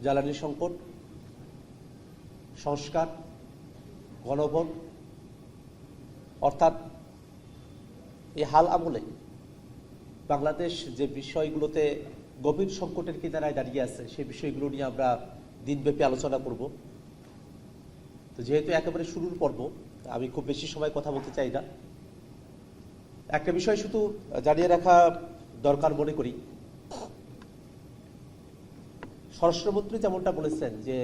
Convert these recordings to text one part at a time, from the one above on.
জ্বালানি সংকট, সংস্কার, গণভোট, অর্থাৎ এই হাল আমলে বাংলাদেশ যে বিষয়গুলোতে গভীর সংকটের কিনারায় দাঁড়িয়ে আছে সেই বিষয়গুলো নিয়ে আমরা দিনব্যাপী আলোচনা করব। তো যেহেতু একেবারে শুরুর পর্ব, আমি খুব বেশি সময় কথা বলতে চাই না। একটা বিষয় শুধু জানিয়ে রাখা দরকার মনে করি, স্বরাষ্ট্রমন্ত্রী যেমনটা বলেছেন যে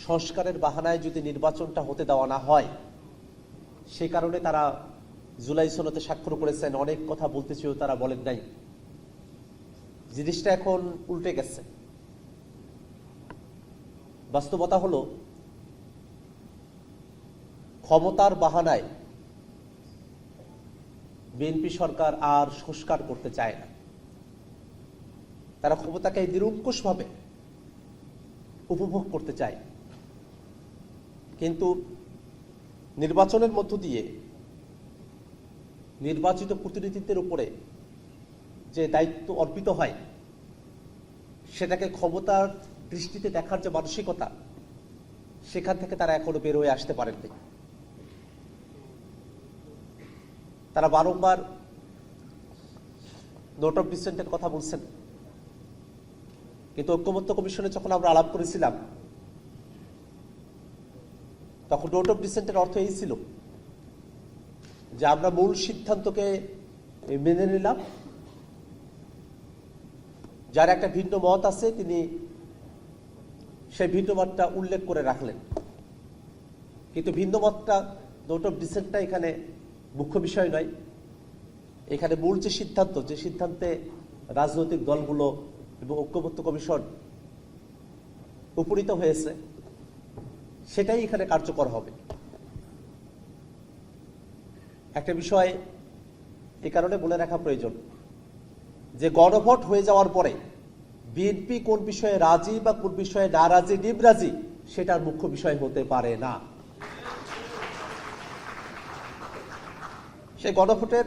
সংস্কারের বাহানায় যদি নির্বাচনটা হতে দেওয়া না হয়, সে কারণে তারা জুলাই সনদে স্বাক্ষর করেছেন, অনেক কথা বলতে চেয়েও তারা বলেন নাই। জিনিসটা এখন উল্টে গেছে। বাস্তবতা হলো ক্ষমতার বাহানায় বিএনপি সরকার আর সংস্কার করতে চায় না। তারা ক্ষমতাকে নিরঙ্কুশভাবে উপভোগ করতে চায়, কিন্তু নির্বাচনের মধ্য দিয়ে নির্বাচিত প্রতিনিধিত্বের উপরে যে দায়িত্ব অর্পিত হয়, সেটাকে ক্ষমতার দৃষ্টিতে দেখার যে মানসিকতা, সেখান থেকে তারা এখনো বের হয়ে আসতে পারেননি। তারা বারংবার নোট অফ ডিসেন্টের কথা বলছেন, কিন্তু ঐক্যমত্য কমিশনে যখন আমরা আলাপ করেছিলাম, তখন নোট অফ ডিসেন্টের অর্থ এই ছিল যে আমরা মূল সিদ্ধান্তকে মেনে নিলাম, যার একটা ভিন্ন মত আছে তিনি সেই ভিন্ন মতটা উল্লেখ করে রাখলেন, কিন্তু ভিন্ন মতটা, নোট অফ ডিসেন্টটা এখানে মুখ্য বিষয় নয়। এখানে মূল যে সিদ্ধান্ত, যে সিদ্ধান্তে রাজনৈতিক দলগুলো এবং ঐক্যমত্য কমিশন উপনীত হয়েছে, সেটাই এখানে কার্যকর হবে। একটা বিষয় এই কারণে বলে রাখা প্রয়োজন যে গণভোট হয়ে যাওয়ার পরে বিএনপি কোন বিষয়ে রাজি বা কোন বিষয়ে নারাজি নিমরাজি, সেটার মুখ্য বিষয় হতে পারে না। সেই গণভোটের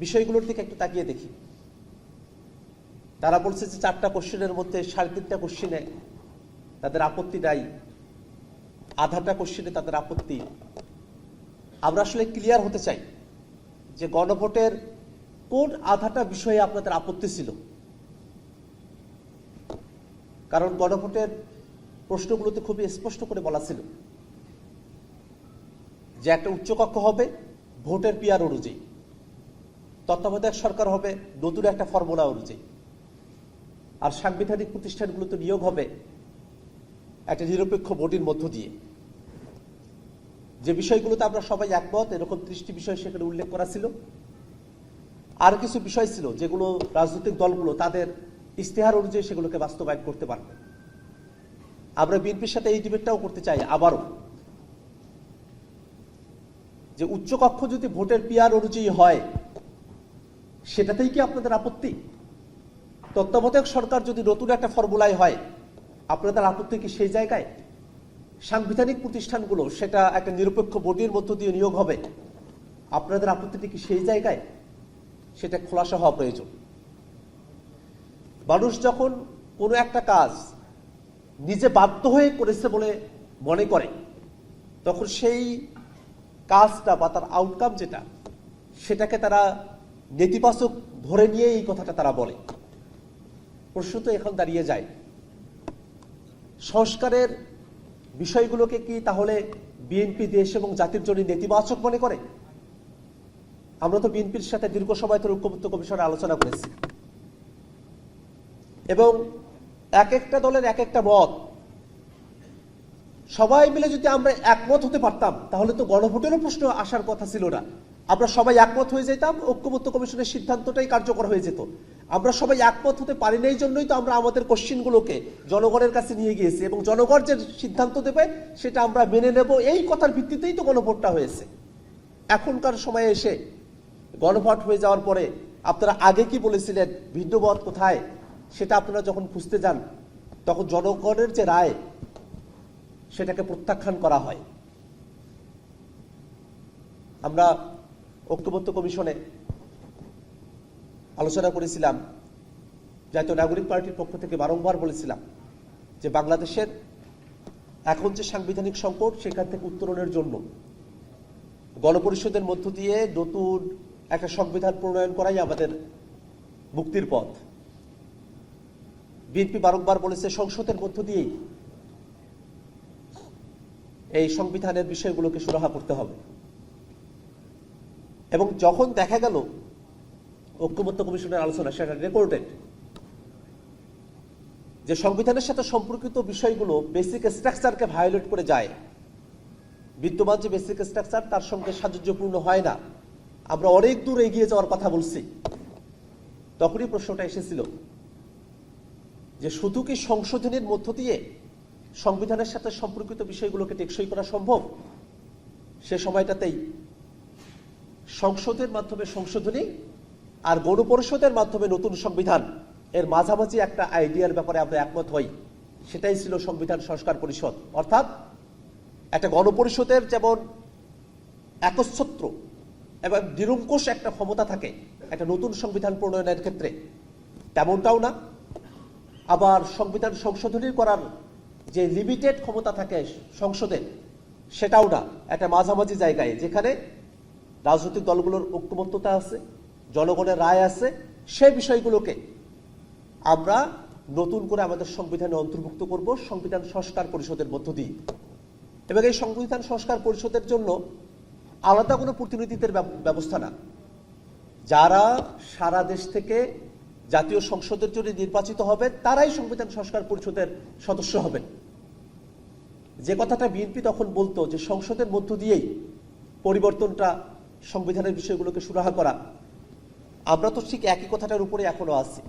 বিষয়গুলোর দিকে একটু তাকিয়ে দেখি। তারা বলছে যে 4টা কোশ্চেনের মধ্যে 3.5টা কোশ্চেনে তাদের আপত্তি নাই, আধাটা কোশ্চেনে তাদের আপত্তি। আমরা আসলে ক্লিয়ার হতে চাই যে গণভোটের কোন আধাটা বিষয়ে আপনাদের আপত্তি ছিল, কারণ গণভোটের প্রশ্নগুলোতে খুবই স্পষ্ট করে বলা ছিল যে একটা উচ্চকক্ষ হবে ভোটের পিয়ার অনুযায়ী, তত্ত্বাবধায়ক সরকার হবে নতুন একটা ফর্মুলা অনুযায়ী, আর সাংবিধানিক প্রতিষ্ঠানগুলোতে নিয়োগ হবে একটা নিরপেক্ষ ভোটের মধ্য দিয়ে। যে বিষয়গুলোতে আমরা সবাই একমত, এরকম 30টি বিষয় সেখানে উল্লেখ করা ছিল। আর কিছু বিষয় ছিল যেগুলো রাজনৈতিক দলগুলো তাদের ইশতেহার অনুযায়ী সেগুলোকে বাস্তবায়ন করতে পারবে। আমরা বিএনপির সাথে এই ডিবেটটাও করতে চাই আবারও, যে উচ্চকক্ষ যদি ভোটের পিয়ার অনুযায়ী হয়, সেটাতেই কি আপনাদের আপত্তি? তত্ত্বাবধায়ক সরকার যদি নতুন একটা ফর্মুলায় হয়, আপনাদের আপত্তি কি সেই জায়গায়? সাংবিধানিক প্রতিষ্ঠানগুলো সেটা একটা নিরপেক্ষ বডির মধ্য দিয়ে নিয়োগ হবে, আপনাদের আপত্তিটি কি সেই জায়গায়? সেটা খোলাসা হওয়া প্রয়োজন। মানুষ যখন কোনো একটা কাজ নিজে বাধ্য হয়ে করেছে বলে মনে করে, তখন সেই কাজটা বা তার আউটকাম যেটা, সেটাকে তারা নেতিবাচক ধরে নিয়ে এই কথাটা তারা বলে। প্রশ্ন তো এখন দাঁড়িয়ে যায়, সংস্কারের বিষয়গুলোকে কি তাহলে বিএনপি দেশ এবং জাতির জন্য নেতিবাচক মনে করে? আমরা তো বিএনপির সাথে দীর্ঘ সময় ধরে ঐক্যমত্য কমিশনে আলোচনা করেছি, এবং এক একটা দলের এক একটা মত, সবাই মিলে যদি আমরা একমত হতে পারতাম, তাহলে তো গণভোটেরও প্রশ্ন আসার কথা ছিল না। আমরা সবাই একমত হয়ে যেতাম, ঐক্যমত্য কমিশনের সিদ্ধান্তটাই কার্যকর হয়ে যেত। আমরা সবাই একমত হতে পারি না, এই জন্যই তো আমরা আমাদের কোশ্চেনগুলোকে জনগণের কাছে নিয়ে গিয়েছি, এবং জনগণ যে সিদ্ধান্ত দেবে সেটা আমরা মেনে নেব, এই কথার ভিত্তিতেই তো গণভোটটা হয়েছে। এখনকার সময়ে এসে গণভোট হয়ে যাওয়ার পরে আপনারা আগে কি বলেছিলেন, ভিন্ন মত কোথায়, সেটা আপনারা যখন খুঁজতে যান, তখন জনগণের যে রায়, সেটাকে প্রত্যাখ্যান করা হয়। আমরা ঐক্যমত্য কমিশনে আলোচনা করেছিলাম জাতীয় নাগরিক পার্টির পক্ষ থেকে বারংবার বলেছিলাম যে বাংলাদেশের এখন যে সাংবিধানিক সংকট সেখান থেকে উত্তরণের জন্য গণপরিষদের মধ্য দিয়ে নতুন একটা সংবিধান প্রণয়ন করাই আমাদের মুক্তির পথ। বিএনপি বারংবার বলেছে সংসদের মধ্য দিয়েই এই সংবিধানের বিষয়গুলোকে সুরাহা করতে হবে। এবং যখন দেখা গেল ঐক্যমত্য কমিশনের আলোচনা সেটা রেকর্ডেড, যে সংবিধানের সাথে সম্পর্কিত বিষয়গুলো বেসিক স্ট্রাকচারকে ভায়োলেট করে যায়, বিদ্যমান যে বেসিক স্ট্রাকচার তার সঙ্গে সাযুজ্যপূর্ণ হয় না, আমরা অনেক দূর এগিয়ে যাওয়ার কথা বলছি, তখনই প্রশ্নটা এসেছিল যে শুধু কি সংশোধনের মধ্য দিয়ে সংবিধানের সাথে সম্পর্কিত বিষয়গুলোকে টেকসই করা সম্ভব? সে সময়টাতেই সংসদের মাধ্যমে সংশোধনী আর গণপরিষদের মাধ্যমে নতুন সংবিধান এর মাঝামাঝি একটা আইডিয়ার ব্যাপারে আমরা একমত হই। সেটাই ছিল সংবিধান সংস্কার পরিষদ। অর্থাৎ একটা গণপরিষদের যেমন একচ্ছত্র এবং নিরঙ্কুশ একটা ক্ষমতা থাকে একটা নতুন সংবিধান প্রণয়নের ক্ষেত্রে, তেমনটাও না, আবার সংবিধান সংশোধনী করার যে লিমিটেড ক্ষমতা থাকে সংসদে সেটাও না, একটা মাঝামাঝি জায়গায় যেখানে রাজনৈতিক দলগুলোর ঐক্যমত্যতা আছে, জনগণের রায় আছে, সে বিষয়গুলোকে আমরা নতুন করে আমাদের সংবিধানে অন্তর্ভুক্ত করব সংবিধান সংস্কার পরিষদের মধ্য দিয়ে। এবং এই সংবিধান সংস্কার পরিষদের জন্য আলাদা কোনো প্রতিনিধিত্বের ব্যবস্থা না, যারা সারা দেশ থেকে জাতীয় সংসদের জন্য নির্বাচিত হবে তারাই সংবিধান সংস্কার পরিষদের সদস্য হবেন। যে কথাটা বিএনপি তখন বলতো যে সংসদের মধ্য দিয়েই পরিবর্তনটা সংবিধানের বিষয়গুলোকে সুরাহা করা, আমরা তো ঠিক একই কথাটার উপরে এখনো আছি।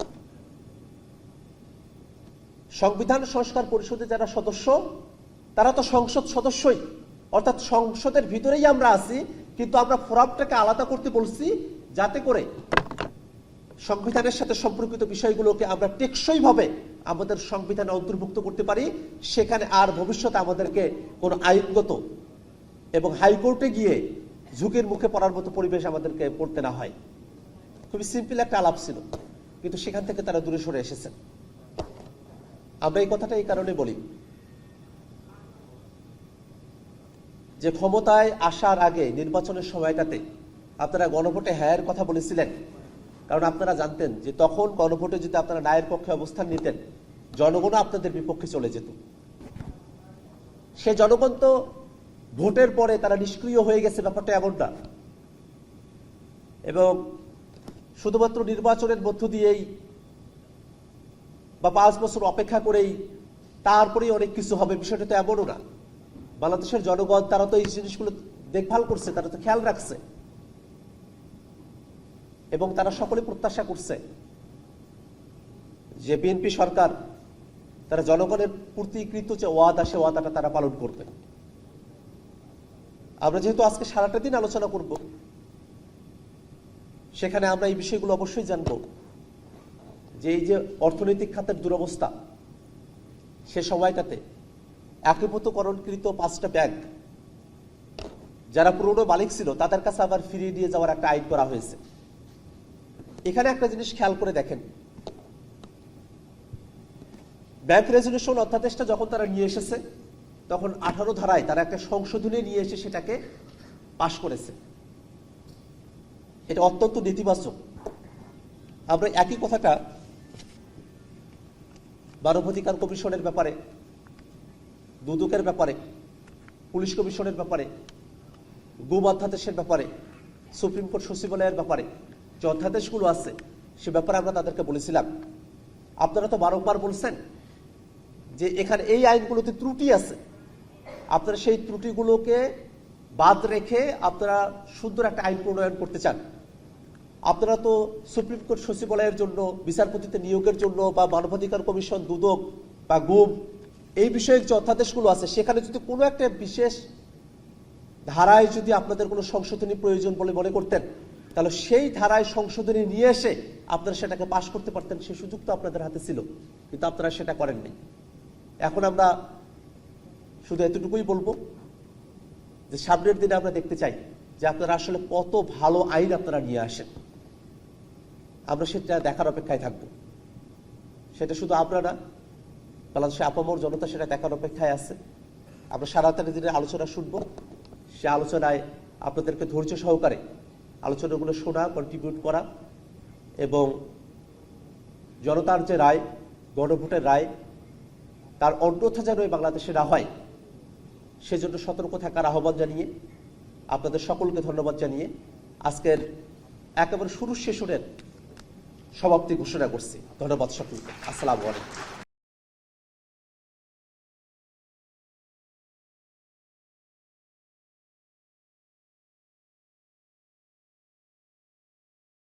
সংবিধান সংস্কার পরিষদে যারা সদস্য তারা তো সংসদ সদস্যই, অর্থাৎ সংসদের ভিতরেই আমরা আছি, কিন্তু আমরা ফোরামটাকে আলাদা করতে বলছি যাতে করে সংবিধানের সাথে সম্পর্কিত বিষয়গুলোকে আমরা টেকসইভাবে আমাদের সংবিধানে অন্তর্ভুক্ত করতে পারি। সেখানে আর ভবিষ্যতে আমাদেরকে কোনো আইনগত এবং হাইকোর্টে গিয়ে ঝুঁকির মুখে পড়ার মতো পরিবেশ আমাদেরকে পড়তে না হয়। খুবই সিম্পল একটা আলাপ ছিল, কিন্তু সেখান থেকে তারা দূরে সরে এসেছেন। আমরা এই কথাটা এই কারণে বলি যে ক্ষমতায় আসার আগে নির্বাচনের সময়টাতে আপনারা গণভোটে হ্যাঁর কথা বলেছিলেন, কারণ আপনারা জানতেন যে তখন গণভোটে যদি আপনারা ন্যায়ের পক্ষে অবস্থান নিতেন জনগণও আপনাদের বিপক্ষে চলে যেত। সে জনগণ তো ভোটের পরে তারা নিষ্ক্রিয় হয়ে গেছে, ব্যাপারটা এমনটা। এবং শুধুমাত্র নির্বাচনের মধ্য দিয়েই বা 5 বছর অপেক্ষা করেই তারপরেই অনেক কিছু হবে, বিষয়টা তো এমনও না। বাংলাদেশের জনগণ তারা তো এই জিনিসগুলো দেখভাল করছে, তারা তো খেয়াল রাখছে এবং তারা সকলে প্রত্যাশা করছে যে বিএনপি সরকার তারা জনগণের প্রতিকৃত যে ওয়াদা সে ওয়াদাটা তারা পালন করবে। আমরা যেহেতু আজকে সারাটা দিন আলোচনা করব, সেখানে আমরা এই বিষয়গুলো অবশ্যই জানব যে এই যে অর্থনৈতিক খাতের দুরবস্থা, সে সময়টাতে একীভূতকরণকৃত 5টা ব্যাংক যারা পুরনো মালিক ছিল তাদের কাছে আবার ফিরিয়ে দিয়ে যাওয়ার একটা আইন করা হয়েছে। এখানে একটা জিনিস খেয়াল করে দেখেন, ব্যাংক রেজুলেশন অধ্যাদেশটা যখন তারা নিয়ে এসেছে তখন 18 ধারায় তারা একটা সংশোধনী নিয়ে এসে সেটাকে পাশ করেছে। এটা অত্যন্ত নেতিবাচক। আমরা একই কথাটা মানবাধিকার কমিশনের ব্যাপারে, দুদকের ব্যাপারে, পুলিশ কমিশনের ব্যাপারে, গুম অধ্যাদেশের ব্যাপারে, সুপ্রিম কোর্ট সচিবালয়ের ব্যাপারে যে অধ্যাদেশগুলো আছে সে ব্যাপারে আমরা তাদেরকে বলেছিলাম। আপনারা তো বারংবার বলছেন যে এখানে এই আইনগুলোতে ত্রুটি আছে, আপনারা সেই ত্রুটিগুলোকে বাদ রেখে আপনারা সুন্দর একটা আইন প্রণয়ন করতে চান। আপনারা তো সুপ্রিম কোর্ট সচিবালয়ের জন্য, বিচারপতিতে নিয়োগের জন্য বা মানবাধিকার কমিশন, দুদক বা গুম এই বিষয়ে যে অধ্যাদেশগুলো আছে সেখানে যদি কোনো একটা বিশেষ ধারায় যদি আপনাদের কোনো সংশোধনী প্রয়োজন বলে মনে করতেন তাহলে সেই ধারায় সংশোধনী নিয়ে এসে আপনারা সেটাকে পাশ করতে পারতেন, সেই সুযোগ তো আপনাদের হাতে ছিল, কিন্তু আপনারা সেটা করেননি। এখন আমরা শুধু এতটুকুই বলবো যে সামনের দিনে আমরা দেখতে চাই যে আপনারা আসলে কত ভালো আইন আপনারা নিয়ে আসেন, আমরা সেটা দেখার অপেক্ষায় থাকবো। সেটা শুধু আমরা না, বাংলাদেশের আপামর জনতা সেটা দেখার অপেক্ষায় আছে। আমরা সারা দিনের আলোচনা শুনব, সে আলোচনায় আপনাদেরকে ধৈর্য সহকারে আলোচনাগুলো শোনা, কন্ট্রিবিউট করা এবং জনতার যে রায়, গণভোটের রায়, তার অন্যথা যেন এই বাংলাদেশে না হয় সেজন্য সতর্ক থাকার আহ্বান জানিয়ে আপনাদের সকলকে ধন্যবাদ জানিয়ে আজকের একেবারে শুরু সেশনের সমাপ্তি ঘোষণা করছি। ধন্যবাদ সকলকে। আসসালামু আলাইকুম।